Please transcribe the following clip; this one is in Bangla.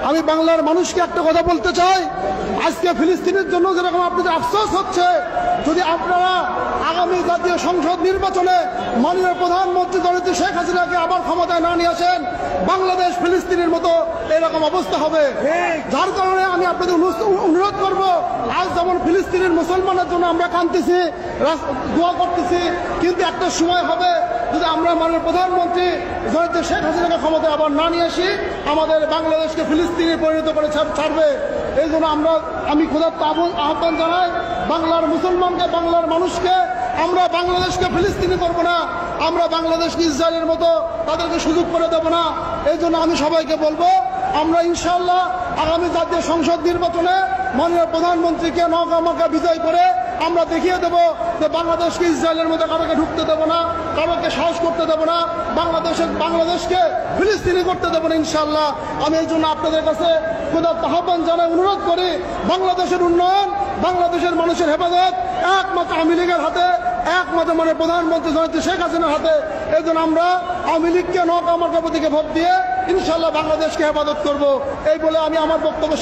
আমি বাংলার মানুষকে একটা কথা বলতে চাই, আজকে ফিলিস্তিনের জন্য যেরকম আপনাদের আফসোস হচ্ছে, যদি আপনারা আগামী জাতীয় সংসদ নির্বাচনে মাননীয় প্রধানমন্ত্রী জননেত্রী শেখ হাসিনাকে আবার ক্ষমতায় না নিয়ে আসেন, বাংলাদেশ ফিলিস্তিনের মতো এরকম অবস্থা হবে। যার কারণে আমি আপনাদের অনুরোধ করব, আজ যেমন ফিলিস্তিনের মুসলমানের জন্য আমরা কাঁদতেছি, দোয়া করতেছি, কিন্তু একটা সময় হবে যদি আমরা মাননীয় প্রধানমন্ত্রী জননেত্রী শেখ হাসিনাকে ক্ষমতায় আবার না নিয়ে আসি, আমাদের বাংলাদেশকে ফিলিস্তিনে পরিণত করে ছাড়বে। এই জন্য আমি ক্ষুধার্ত আহ্বান জানাই বাংলার মুসলমানকে, বাংলার মানুষকে, আমরা বাংলাদেশকে ফিলিস্তিনি করব না, আমরা বাংলাদেশকে ইসরায়েলের মতো তাদেরকে সুযোগ করে দেব না। এই জন্য আমি সবাইকে বলবো, আমরা ইনশাআল্লাহ আগামী জাতীয় সংসদ নির্বাচনে মাননীয় প্রধানমন্ত্রীকে নৌকা বিজয় করে আমরা দেখিয়ে দেব যে বাংলাদেশকে ইসরায়েলের মতো কারোকে ঢুকতে দেব না, কারোকে সাহস করতে দেব না, বাংলাদেশকে ফিলিস্তিনি করতে দেব না ইনশাআল্লাহ। আমি এই জন্য আপনাদের কাছে ক্ষুধার্ত আহ্বান জানাই, অনুরোধ করি, বাংলাদেশের উন্নয়ন, বাংলাদেশের মানুষের হেফাজত একমাত্র আওয়ামী লীগের হাতে, একমাত্র মাননীয় প্রধানমন্ত্রী জননেত্রী শেখ হাসিনার হাতে। এই জন্য আমরা আওয়ামী লীগকে নৌকা প্রতীকে ভোট দিয়ে ইনশাআল্লাহ বাংলাদেশকে হেফাজত করব। এই বলে আমি আমার বক্তব্য